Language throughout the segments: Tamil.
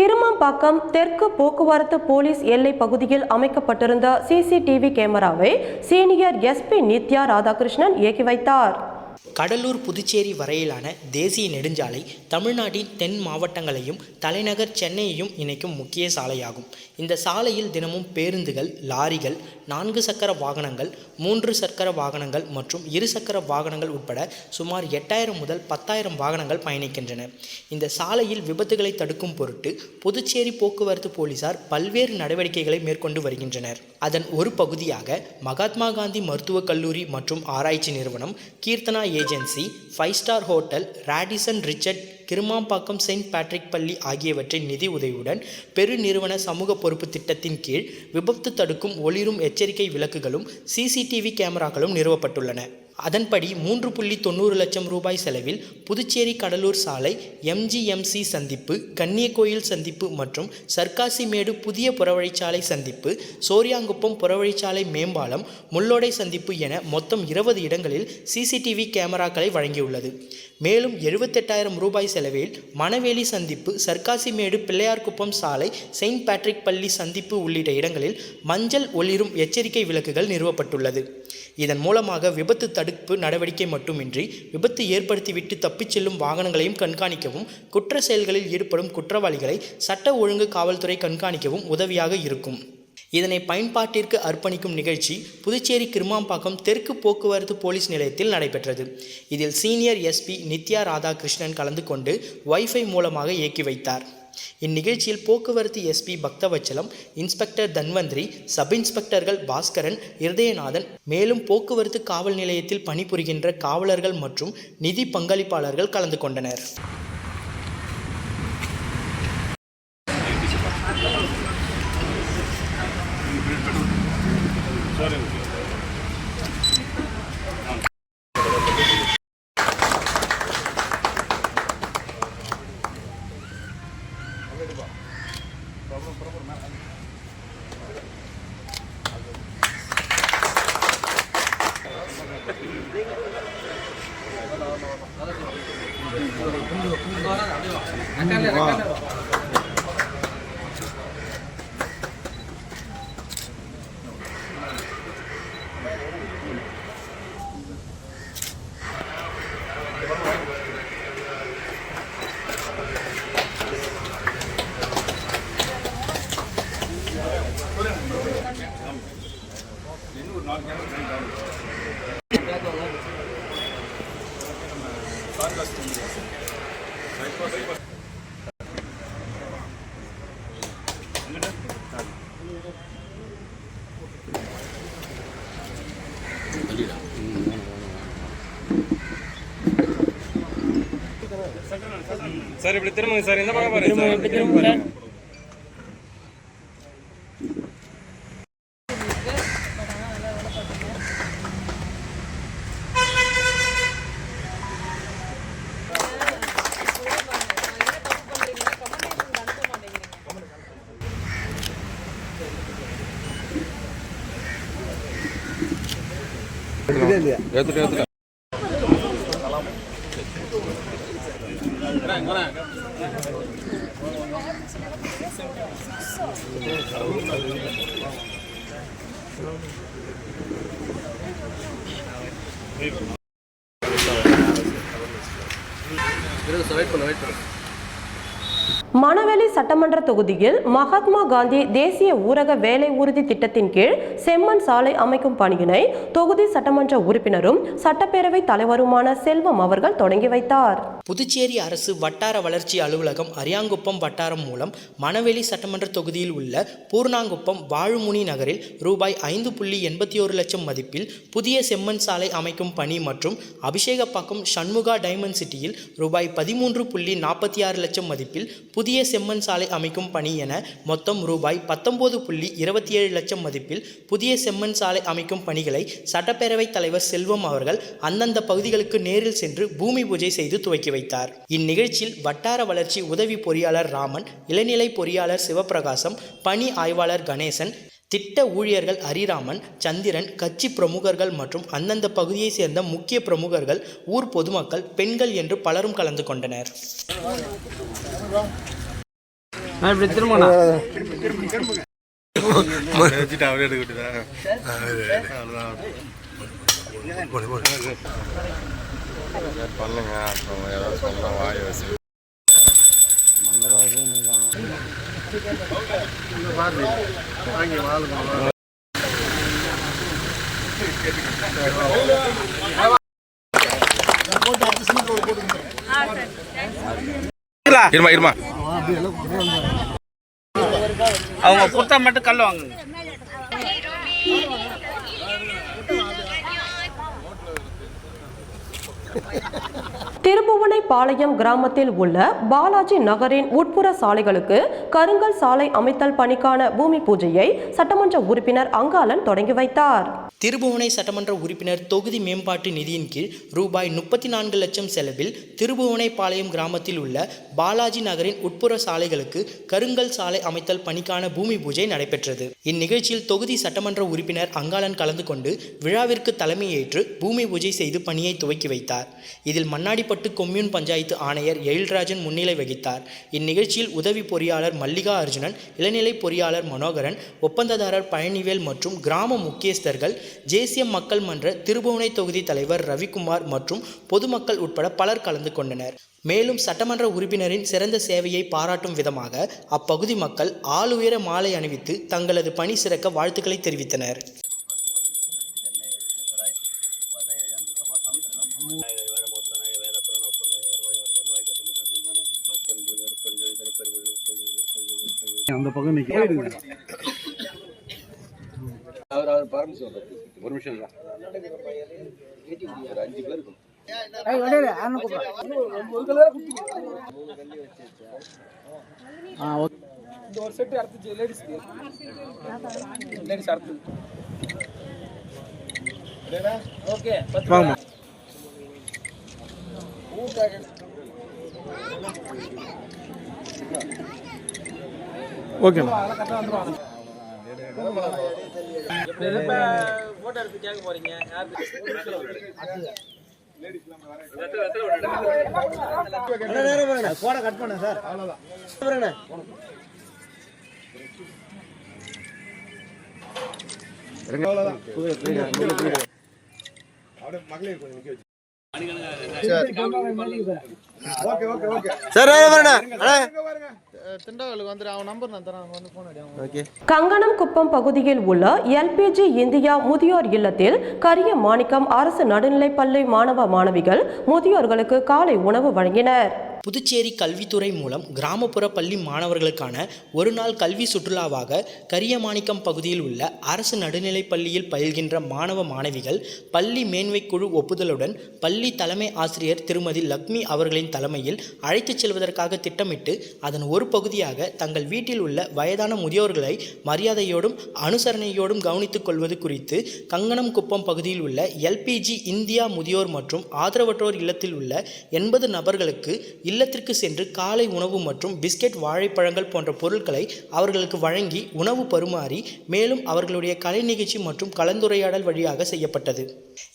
கிருமாம்பாக்கம் தெற்கு போக்குவரத்து போலீஸ் எல்லை பகுதியில் அமைக்கப்பட்டிருந்த சிசிடிவி கேமராவை சீனியர் எஸ்பி நித்யா ராதாகிருஷ்ணன் இயக்கி வைத்தார். கடலூர் புதுச்சேரி வரையிலான தேசிய நெடுஞ்சாலை தமிழ்நாட்டின் தென் மாவட்டங்களையும் தலைநகர் சென்னையையும் இணைக்கும் முக்கிய சாலையாகும். இந்த சாலையில் தினமும் பேருந்துகள், லாரிகள், 4 சக்கர வாகனங்கள், 3 சக்கர வாகனங்கள் மற்றும் 2 சக்கர வாகனங்கள் உட்பட சுமார் 8000 முதல் 10,000 வாகனங்கள் பயணிக்கின்றன. இந்த சாலையில் விபத்துகளை தடுக்கும் பொருட்டு புதுச்சேரி போக்குவரத்து போலீசார் பல்வேறு நடவடிக்கைகளை மேற்கொண்டு வருகின்றனர். அதன் ஒரு பகுதியாக மகாத்மா காந்தி மருத்துவக் கல்லூரி மற்றும் ஆராய்ச்சி நிறுவனம், Keerthana agency, 5 star hotel, Radisson Richard, Kirumampakkam Saint Patrick பள்ளி ஆகியவற்றின் நிதி உதவியுடன் பெருநிறுவன சமூக பொறுப்பு திட்டத்தின் கீழ் விபத்து தடுக்கும் ஒளிரும் எச்சரிக்கை விளக்குகளும் சிசிடிவி கேமராக்களும் நிறுவப்பட்டுள்ளன. அதன்படி 3.90 லட்சம் ரூபாய் செலவில் புதுச்சேரி கடலூர் சாலை, MGMC சந்திப்பு, கன்னியகோயில் சந்திப்பு மற்றும் சர்க்காசிமேடு புதிய புறவழிச்சாலை சந்திப்பு, சோரியாங்குப்பம் புறவழிச்சாலை மேம்பாலம், முள்ளோடை சந்திப்பு என மொத்தம் 20 இடங்களில் சிசிடிவி கேமராக்களை வழங்கியுள்ளது. மேலும் 78,000 ரூபாய் செலவில் மணவேலி சந்திப்பு, சர்க்காசிமேடு, பிள்ளையார்குப்பம் சாலை, செயின்ட் பேட்ரிக் பள்ளி சந்திப்பு உள்ளிட்ட இடங்களில் மஞ்சள் ஒளிரும் எச்சரிக்கை விளக்குகள் நிறுவப்பட்டுள்ளது. இதன் மூலமாக விபத்து தடுப்பு நடவடிக்கை மட்டுமின்றி விபத்து ஏற்படுத்திவிட்டு தப்பிச் செல்லும் வாகனங்களையும் கண்காணிக்கவும், குற்ற செயல்களில் ஈடுபடும் குற்றவாளிகளை சட்ட ஒழுங்கு காவல்துறை கண்காணிக்கவும் உதவியாக இருக்கும். இதனை பயன்பாட்டிற்கு அர்ப்பணிக்கும் நிகழ்ச்சி புதுச்சேரி கிருமாம்பாக்கம் தெற்கு போக்குவரத்து போலீஸ் நிலையத்தில் நடைபெற்றது. இதில் சீனியர் எஸ்பி நித்யா ராதாகிருஷ்ணன் கலந்து கொண்டு வைஃபை மூலமாக இயக்கி வைத்தார். இந்நிகழ்ச்சியில் போக்குவரத்து SP Bhaktavatsalam, inspector Dhanvantri, sub இன்ஸ்பெக்டர்கள் பாஸ்கரன், இருதயநாதன், மேலும் போக்குவரத்து காவல் நிலையத்தில் பணிபுரிகின்ற காவலர்கள் மற்றும் நிதி பங்களிப்பாளர்கள் கலந்து கொண்டனர். சார் இப்படி திரும்புங்க சார், இந்த பக்கம் பாருங்க. மணவெளி சட்டமன்ற தொகுதியில் மகாத்மா காந்தி தேசிய ஊரக வேலை உறுதி திட்டத்தின் கீழ் செம்மண் சாலை அமைக்கும் பணியினை தொகுதி சட்டமன்ற உறுப்பினரும் சட்டப்பேரவை தலைவருமான செல்வம் அவர்கள் தொடங்கி வைத்தார். புதுச்சேரி அரசு வட்டார வளர்ச்சி அலுவலகம் அரியாங்குப்பம் வட்டாரம் மூலம் மணவெளி சட்டமன்ற தொகுதியில் உள்ள பூர்ணாங்குப்பம் வாழுமுனி நகரில் ரூபாய் 5.81 லட்சம் மதிப்பில் புதிய செம்மண் சாலை அமைக்கும் பணி மற்றும் அபிஷேகப்பாக்கம் சண்முகா டைமண்ட் சிட்டியில் ரூபாய் 13.46 லட்சம் மதிப்பில் புதிய செம்மண் சாலை அமைக்கும் பணி என மொத்தம் ரூபாய் 19.27 லட்சம் மதிப்பில் புதிய செம்மண் சாலை அமைக்கும் பணிகளை சட்டப்பேரவைத் தலைவர் செல்வம் அவர்கள் அந்தந்த பகுதிகளுக்கு நேரில் சென்று பூமி பூஜை செய்து துவக்கி வைத்தார். இந்நிகழ்ச்சியில் வட்டார வளர்ச்சி உதவி பொறியாளர் ராமன், இளநிலை பொறியாளர் சிவபிரகாசம், பணி ஆய்வாளர் கணேசன், திட்ட ஊழியர்கள் ஹரிராமன், சந்திரன், கட்சி பிரமுகர்கள் மற்றும் அந்தந்த பகுதியை சேர்ந்த முக்கிய பிரமுகர்கள், ஊர் பொதுமக்கள், பெண்கள் என்று பலரும் கலந்து கொண்டனர். இப்படி திரும்பண்ணா பண்ணுங்க அப்புறம் ஏதாவது சொல்லலாம் வாய் வச்சு இருமா இருமா அவங்க கொடுத்தா மட்டும் கல் வாங்குங்க. திருபுவனைப்பாளையம் கிராமத்தில் உள்ள பாலாஜி நகரின் உட்புற சாலைகளுக்கு கருங்கல் சாலை அமைத்தல் பணிக்கான பூமி பூஜையை சட்டமன்ற உறுப்பினர் அங்காளன் தொடங்கி வைத்தார். திருபுவனை சட்டமன்ற உறுப்பினர் தொகுதி மேம்பாட்டு நிதியின் கீழ் ரூபாய் 34 லட்சம் செலவில் திருபுவனைப்பாளையம் கிராமத்தில் உள்ள பாலாஜி நகரின் உட்புற சாலைகளுக்கு கருங்கல் சாலை அமைத்தல் பணிக்கான பூமி பூஜை நடைபெற்றது. இந்நிகழ்ச்சியில் தொகுதி சட்டமன்ற உறுப்பினர் அங்காளன் கலந்து கொண்டு விழாவிற்கு தலைமையேற்று பூமி பூஜை செய்து பணியை துவக்கி வைத்தார். இதில் மண்ணாடிப்பட்டு கொம்யூன் பஞ்சாயத்து ஆணையர் எழில்ராஜன் முன்னிலை வகித்தார். இந்நிகழ்ச்சியில் உதவி பொறியாளர் மல்லிகா அர்ஜுனன், இளநிலை பொறியாளர் மனோகரன், ஒப்பந்ததாரர் பழனிவேல் மற்றும் கிராம முக்கியஸ்தர்கள், ஜேசியம் மக்கள் மன்ற திருபுவனை தொகுதி தலைவர் ரவிக்குமார் மற்றும் பொதுமக்கள் உட்பட பலர் கலந்து கொண்டனர். மேலும் சட்டமன்ற உறுப்பினரின் சிறந்த சேவையை பாராட்டும் விதமாக அப்பகுதி மக்கள் ஆளுயர மாலை அணிவித்து தங்களது பணி சிறக்க வாழ்த்துக்களை தெரிவித்தனர். அந்த பக்கம் நிக்க அவர் பர்மிஷன் ஒரு நிமிஷம் தான் ஒரு 5 பேர் இருக்கும். ஒரு செட் அறுத்து லேடிஸ்க்கு லேடிஸ் அறுத்து ஓகே வாங்க ஓகே போட்டோ எடுத்து கேட்க போறீங்க போட கட் பண்ண சார் அவ்வளவுதான் கங்கணம்குப்பம் பகுதியில் உள்ள எல்பிஜி இந்தியா முதியோர் இல்லத்தில் கரிய மாணிக்கம் அரசு நடுநிலைப்பள்ளி மாணவ மாணவிகள் முதியோர்களுக்கு காலை உணவு வழங்கினர். புதுச்சேரி கல்வித்துறை மூலம் கிராமப்புற பள்ளி மாணவர்களுக்கான ஒரு நாள் கல்வி சுற்றுலாவாக கரியமாணிக்கம் பகுதியில் உள்ள அரசு நடுநிலைப் பள்ளியில் பயில்கின்ற மாணவ மாணவிகள் பள்ளி மேன்மை குழு ஒப்புதலுடன் பள்ளி தலைமை ஆசிரியர் திருமதி லக்ஷ்மி அவர்களின் தலைமையில் அழைத்துச் செல்வதற்காக திட்டமிட்டு அதன் ஒரு பகுதியாக தங்கள் வீட்டில் உள்ள வயதான முதியோர்களை மரியாதையோடும் அனுசரணையோடும் கவனித்துக் கொள்வது குறித்து கங்கணம்குப்பம் பகுதியில் உள்ள எல்பிஜி இந்தியா முதியோர் மற்றும் ஆதரவற்றோர் இல்லத்தில் உள்ள 80 நபர்களுக்கு இல்லத்திற்கு சென்று காலை உணவு மற்றும் பிஸ்கெட், வாழைப்பழங்கள் போன்ற பொருட்களை அவர்களுக்கு வழங்கி உணவு பருமாறி மேலும் அவர்களுடைய கலை நிகழ்ச்சி மற்றும் கலந்துரையாடல் வழியாக செய்யப்பட்டது.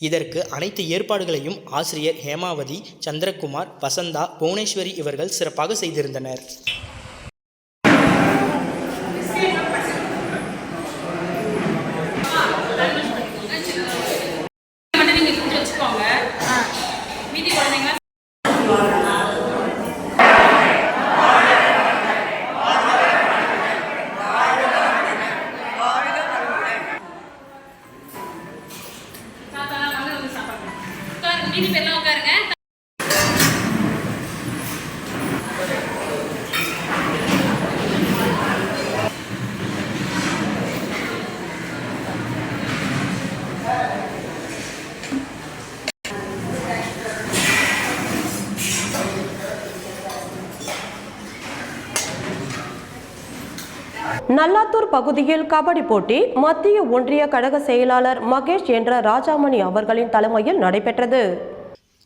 இதற்கு அனைத்து ஏற்பாடுகளையும் ஆசிரியர் ஹேமாவதி, சந்திரகுமார், வசந்தா, புவனேஸ்வரி இவர்கள் சிறப்பாக செய்திருந்தனர். நல்லாத்தூர் பகுதியில் கபடி போட்டி மத்திய ஒன்றிய கழக செயலாளர் மகேஷ் என்ற ராஜாமணி அவர்களின் தலைமையில் நடைபெற்றது.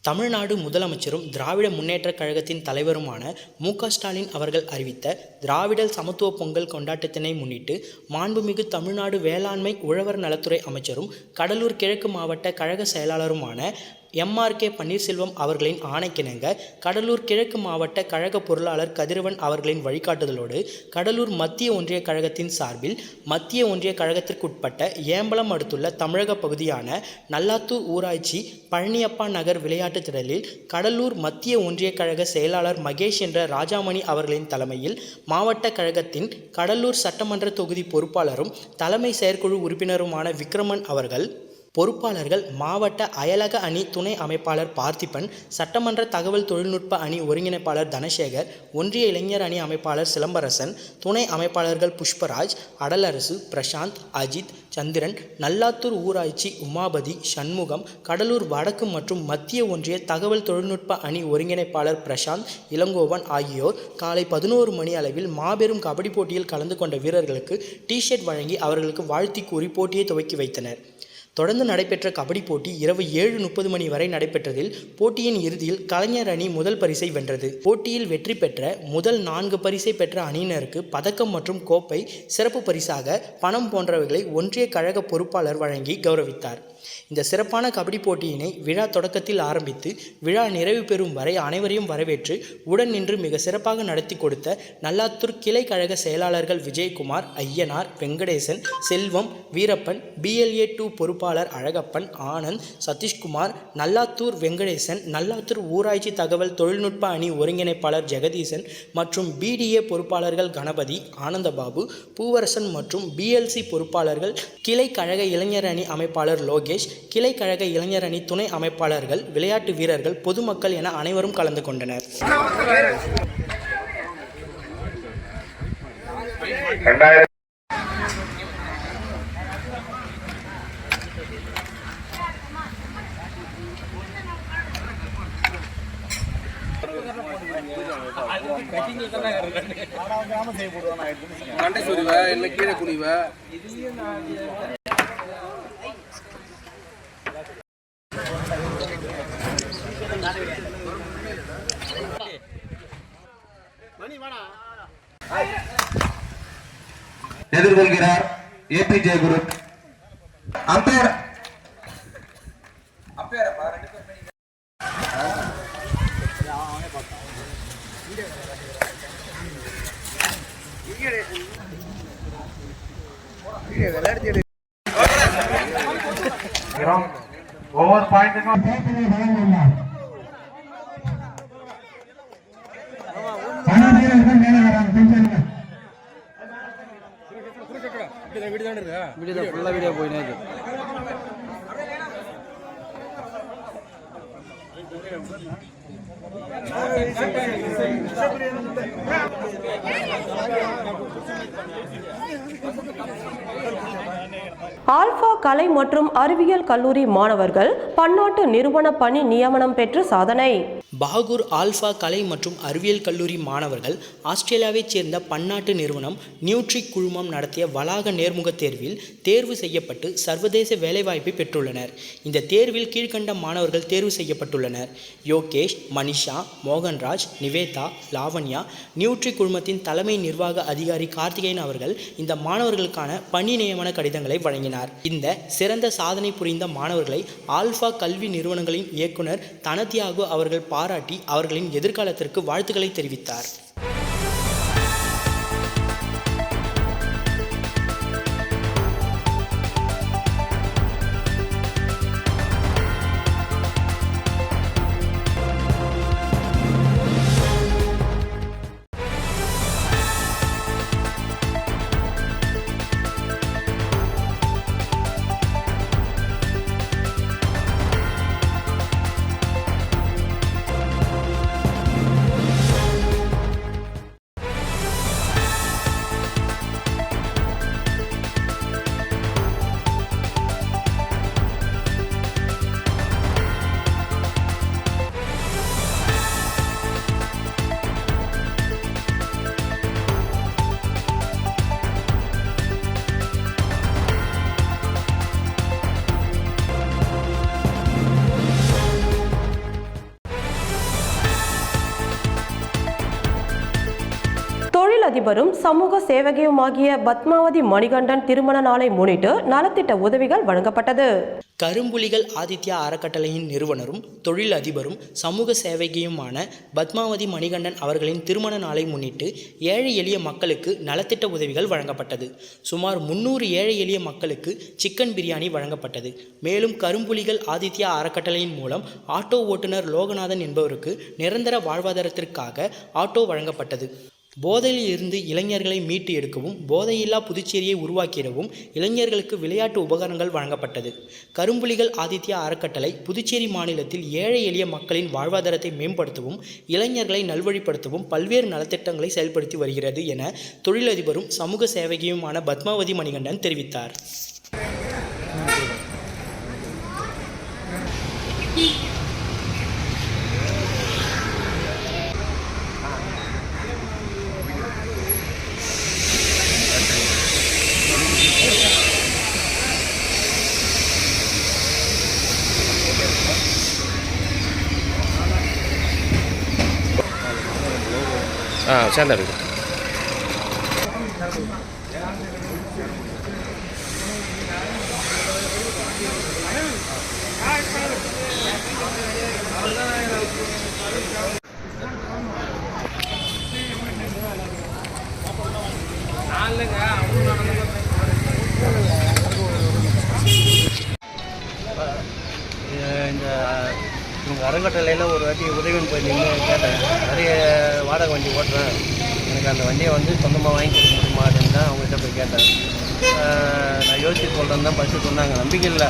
தமிழ்நாடு முதலமைச்சரும் திராவிட முன்னேற்றக் கழகத்தின் தலைவருமான மு.க. ஸ்டாலின் அவர்கள் அறிவித்த திராவிடர் சமத்துவ பொங்கல் கொண்டாட்டத்தினை முன்னிட்டு மாண்புமிகு தமிழ்நாடு வேளாண்மை உழவர் நலத்துறை அமைச்சரும் கடலூர் கிழக்கு மாவட்ட கழக செயலாளருமான MRK பன்னீர்செல்வம் அவர்களின் ஆணைக்கிணங்க கடலூர் கிழக்கு மாவட்ட கழக பொருளாளர் கதிரவன் அவர்களின் வழிகாட்டுதலோடு கடலூர் மத்திய ஒன்றிய கழகத்தின் சார்பில் மத்திய ஒன்றிய கழகத்திற்குட்பட்ட ஏம்பலம் அடுத்துள்ள தமிழக பகுதியான நல்லாத்தூர் ஊராட்சி பழனியப்பா நகர் விளையாட்டுத் திடலில் கடலூர் மத்திய ஒன்றிய கழக செயலாளர் மகேஷ் என்ற ராஜாமணி அவர்களின் தலைமையில் மாவட்ட கழகத்தின் கடலூர் சட்டமன்ற தொகுதி பொறுப்பாளரும் தலைமை செயற்குழு உறுப்பினருமான விக்ரமன் அவர்கள், பொறுப்பாளர்கள் மாவட்ட அயலக அணி துணை அமைப்பாளர் பார்த்திபன், சட்டமன்ற தகவல் தொழில்நுட்ப அணி ஒருங்கிணைப்பாளர் தனசேகர், ஒன்றிய இளைஞர் அணி அமைப்பாளர் சிலம்பரசன், துணை அமைப்பாளர்கள் புஷ்பராஜ், அடலரசு, பிரசாந்த், அஜித், சந்திரன், நல்லாத்தூர் ஊராட்சி உமாபதி, சண்முகம், கடலூர் வடக்கு மற்றும் மத்திய ஒன்றிய தகவல் தொழில்நுட்ப அணி ஒருங்கிணைப்பாளர் பிரசாந்த், இளங்கோவன் ஆகியோர் காலை 11 மணி அளவில் மாபெரும் கபடி போட்டியில் கலந்து கொண்ட வீரர்களுக்கு டி-ஷர்ட் வழங்கி அவர்களுக்கு வாழ்த்தி கூறி போட்டியை துவக்கி வைத்தனர். தொடர்ந்து நடைபெற்ற கபடி போட்டி இரவு 7:30 மணி வரை நடைபெற்றதில் போட்டியின் இறுதியில் கலைஞர் அணி முதல் பரிசை வென்றது. போட்டியில் வெற்றி பெற்ற முதல் 4 பரிசை பெற்ற அணியினருக்கு பதக்கம் மற்றும் கோப்பை, சிறப்பு பரிசாக பணம் போன்றவைகளை ஒன்றிய கழக பொறுப்பாளர் வழங்கி கௌரவித்தார். இந்த சிறப்பான கபடி போட்டியினை விழா தொடக்கத்தில் ஆரம்பித்து விழா நிறைவு பெறும் வரை அனைவரையும் வரவேற்று உடன் நின்று மிக சிறப்பாக நடத்தி கொடுத்த நல்லாத்தூர் கிளை கழக செயலாளர்கள் விஜயகுமார், ஐயனார், வெங்கடேசன், செல்வம், வீரப்பன், BLA 2 பொறுப்பாளர் அழகப்பன், ஆனந்த், சதீஷ்குமார், நல்லாத்தூர் வெங்கடேசன், நல்லாத்தூர் ஊராட்சி தகவல் தொழில்நுட்ப அணி ஒருங்கிணைப்பாளர் ஜெகதீசன் மற்றும் BDA பொறுப்பாளர்கள் கணபதி, ஆனந்தபாபு, பூவரசன் மற்றும் BLC பொறுப்பாளர்கள், கிளை கழக இளைஞர் அணி அமைப்பாளர் லோகேஷ், கிளை கழக இளைஞர் அணி துணை அமைப்பாளர்கள், விளையாட்டு வீரர்கள், பொதுமக்கள் என அனைவரும் கலந்து கொண்டனர். கண்டை சொறிவ இல்லை கீழே குனிவ எதிர்கொள்கிறார் APJ குரு. அம்பேர் ஒவ்வொரு பாயிண்ட்டுக்கும் வீடியோ போயினே ஆல்பா கலை மற்றும் அறிவியல் கல்லூரி மாணவர்கள் பன்னாட்டு நிறுவன பணி நியமனம் பெற்று சாதனை. பாகூர் ஆல்பா கலை மற்றும் அறிவியல் கல்லூரி மாணவர்கள் ஆஸ்திரேலியாவைச் சேர்ந்த பன்னாட்டு நிறுவனம் நியூட்ரிக் குழுமம் நடத்திய வளாக நேர்முக தேர்வில் தேர்வு செய்யப்பட்டு சர்வதேச வேலைவாய்ப்பை பெற்றுள்ளனர். இந்த தேர்வில் கீழ்கண்ட மாணவர்கள் தேர்வு செய்யப்பட்டுள்ளனர்: யோகேஷ், மனிஷா, மோகன்ராஜ், நிவேதா, லாவண்யா. நியூட்ரிக் குழுமத்தின் தலைமை நிர்வாக அதிகாரி கார்த்திகேயன் அவர்கள் இந்த மாணவர்களுக்கான பணி நியமன கடிதங்களை வழங்கினார். இந்த சிறந்த சாதனை புரிந்த மாணவர்களை ஆல்பா கல்வி நிறுவனங்களின் இயக்குனர் தனத்யாகு அவர்கள் பாராட்டி அவர்களின் எதிர்காலத்திற்கு வாழ்த்துக்களை தெரிவித்தார். அதிபரும் சமூக சேவகியுமாகிய பத்மாவதி மணிகண்டன் திருமண நாளை முன்னிட்டு நலத்திட்ட உதவிகள் வழங்கப்பட்டது. கரும்புலிகள் ஆதித்யா அறக்கட்டளையின் நிறுவனரும் தொழில் அதிபரும் சமூக சேவகியுமான பத்மாவதி மணிகண்டன் அவர்களின் திருமண நாளை முன்னிட்டு ஏழை எளிய மக்களுக்கு நலத்திட்ட உதவிகள் வழங்கப்பட்டது. சுமார் 300 ஏழை எளிய மக்களுக்கு சிக்கன் பிரியாணி வழங்கப்பட்டது. மேலும் கரும்புலிகள் ஆதித்யா அறக்கட்டளையின் மூலம் ஆட்டோ ஓட்டுநர் லோகநாதன் என்பவருக்கு நிரந்தர வாழ்வாதாரத்திற்காக ஆட்டோ வழங்கப்பட்டது. போதையில் இருந்து இளைஞர்களை மீட்டு எடுக்கவும் போதையில்லா புதுச்சேரியை உருவாக்கிடவும் இளைஞர்களுக்கு விளையாட்டு உபகரணங்கள் வழங்கப்பட்டது. கரும்புலிகள் ஆதித்யா அறக்கட்டளை புதுச்சேரி மாநிலத்தில் ஏழை எளிய மக்களின் வாழ்வாதாரத்தை மேம்படுத்தவும் இளைஞர்களை நல்வழிப்படுத்தவும் பல்வேறு நலத்திட்டங்களை செயல்படுத்தி வருகிறது என தொழிலதிபரும் சமூக சேவகியுமான பத்மாவதி மணிகண்டன் தெரிவித்தார். சேர்ந்தா இருக்கு. இந்த உங்கள் அறக்கட்டளையில் ஒரு வாட்டி உதவின்னு போய் நின்று கேட்டேன். நிறைய வாடகை வண்டி ஓட்டுறேன், எனக்கு அந்த வண்டியை வந்து சொந்தமாக வாங்கி கொடுக்க முடியுமா அப்படின்னு தான் அவங்ககிட்ட போய் கேட்டேன். நான் யோசிச்சு சொல்கிறேன்னு தான் ஃபஸ்ட்டு சொன்னாங்க. நம்பிக்கை இல்லை.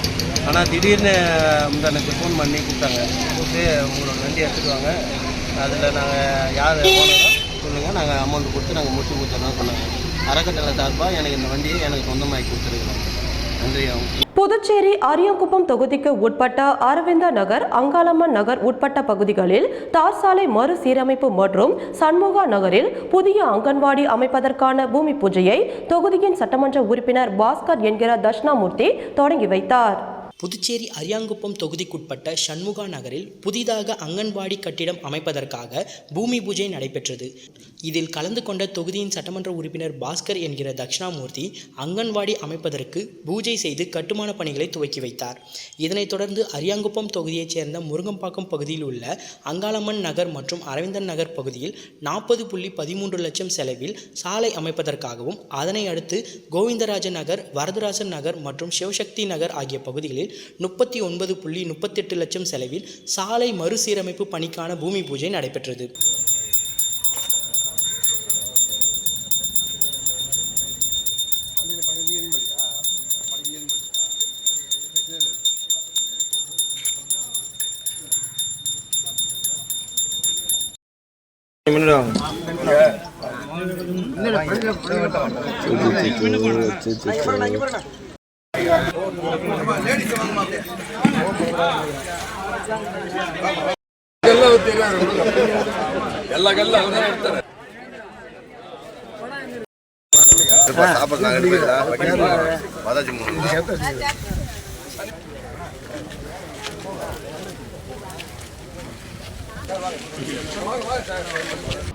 ஆனால் திடீர்னு எனக்கு ஃபோன் பண்ணி கூப்பிட்டாங்க. கூப்பிட்டு உங்களோட வண்டி எடுத்துட்டு வாங்க, அதில் நாங்கள் யார் ஓனரோ சொல்லுங்கள், நாங்கள் அமௌண்ட் கொடுத்து நாங்கள் முடிச்சு கொடுத்துறோம் சொன்னாங்க. அறக்கட்டளை சார்பாக எனக்கு இந்த வண்டியை எனக்கு சொந்தமாகி கொடுத்துருக்குறோம். நன்றி. புதுச்சேரி அரியாங்குப்பம் தொகுதிக்கு உட்பட்ட அரவிந்தா நகர், அங்காளம்மன் நகர் உட்பட்ட பகுதிகளில் தார் சாலை மறுசீரமைப்பு மற்றும் சண்முகா நகரில் புதிய அங்கன்வாடி அமைப்பதற்கான பூமி பூஜையை தொகுதியின் சட்டமன்ற உறுப்பினர் பாஸ்கர் என்கிற தட்சிணாமூர்த்தி தொடங்கி வைத்தார். புதுச்சேரி அரியாங்குப்பம் தொகுதிக்குட்பட்ட சண்முகா நகரில் புதிதாக அங்கன்வாடி கட்டிடம் அமைப்பதற்காக பூமி பூஜை நடைபெற்றது. இதில் கலந்து கொண்ட தொகுதியின் சட்டமன்ற உறுப்பினர் பாஸ்கர் என்கிற தட்சிணாமூர்த்தி அங்கன்வாடி அமைப்பதற்கு பூஜை செய்து கட்டுமான பணிகளை துவக்கி வைத்தார். இதனைத் தொடர்ந்து அரியாங்குப்பம் தொகுதியைச் சேர்ந்த முருங்கம்பாக்கம் பகுதியில் உள்ள அங்காளம்மன் நகர் மற்றும் அரவிந்தன் நகர் பகுதியில் 40.13 லட்சம் செலவில் சாலை அமைப்பதற்காகவும், அதனை அடுத்து கோவிந்தராஜ நகர், வரதராசன் நகர் மற்றும் சிவசக்தி நகர் ஆகிய பகுதிகளில் 39.38 லட்சம் செலவில் சாலை மறுசீரமைப்பு பணிக்கான பூமி பூஜை நடைபெற்றது.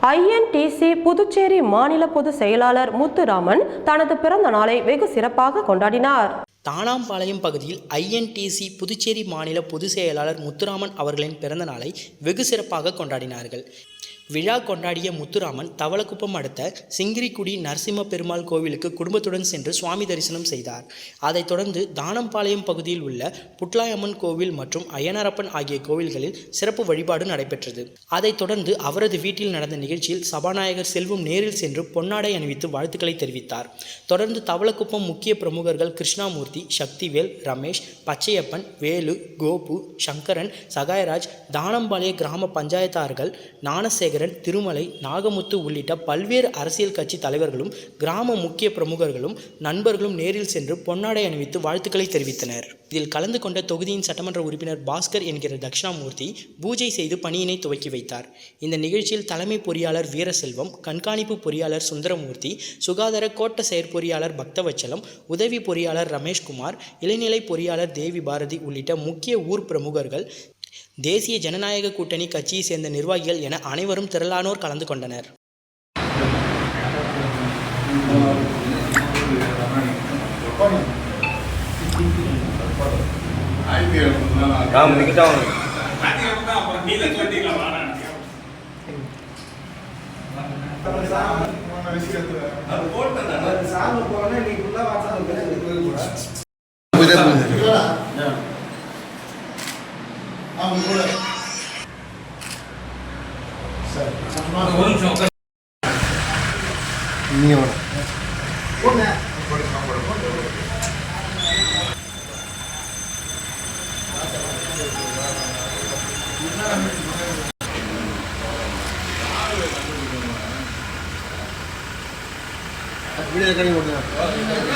INTC புதுச்சேரி மாநில பொதுச் செயலாளர் முத்துராமன் தனது பிறந்த நாளை வெகு சிறப்பாக கொண்டாடினார். தானாம்பாளையம் பகுதியில் INTC புதுச்சேரி மாநில பொதுச் செயலாளர் முத்துராமன் அவர்களின் பிறந்த நாளை வெகு சிறப்பாக கொண்டாடினார்கள். விழா கொண்டாடிய முத்துராமன் தவளக்குப்பம் அடுத்த சிங்கிரிக்குடி நரசிம்ம பெருமாள் கோவிலுக்கு குடும்பத்துடன் சென்று சுவாமி தரிசனம் செய்தார். அதைத் தொடர்ந்து தானம்பாளையம் பகுதியில் உள்ள புட்லாயம்மன் கோவில் மற்றும் அய்யனாரப்பன் ஆகிய கோவில்களில் சிறப்பு வழிபாடு நடைபெற்றது. அதைத் தொடர்ந்து அவரது வீட்டில் நடந்த நிகழ்ச்சியில் சபாநாயகர் செல்வம் நேரில் சென்று பொன்னாடை அணிவித்து வாழ்த்துக்களை தெரிவித்தார். தொடர்ந்து தவளக்குப்பம் முக்கிய பிரமுகர்கள் கிருஷ்ணாமூர்த்தி, சக்திவேல், ரமேஷ், பச்சையப்பன், வேலு, கோபு, சங்கரன், சகாயராஜ், தானம்பாளைய கிராம பஞ்சாயத்தார்கள் ஞானசேகரன், திருமலை, நாகமுத்து உள்ளிட்ட பல்வேறு அரசியல் கட்சி தலைவர்களும் கிராம முக்கிய பிரமுகர்களும் நண்பர்களும் நேரில் சென்று பொன்னாடை அணிவித்து வாழ்த்துக்களை தெரிவித்தனர். இதில் கலந்து கொண்ட தொகுதியின் சட்டமன்ற உறுப்பினர் பாஸ்கர் என்கிற தட்சிணாமூர்த்தி பூஜை செய்து பணியினை துவக்கி வைத்தார். இந்த நிகழ்ச்சியில் தலைமை பொறியாளர் வீரசெல்வம், கண்காணிப்பு பொறியாளர் சுந்தரமூர்த்தி, சுகாதார கோட்ட செயற்பொறியாளர் பக்தவச்சலம், உதவி பொறியாளர் ரமேஷ்குமார், இளைநிலை பொறியாளர் தேவி பாரதி உள்ளிட்ட முக்கிய ஊர் பிரமுகர்கள், தேசிய ஜனநாயக கூட்டணி கட்சியை சேர்ந்த நிர்வாகிகள் என அனைவரும் திரளானோர் கலந்து கொண்டனர். வீடியோ ரெக்கார்டிங் பண்ணுங்க.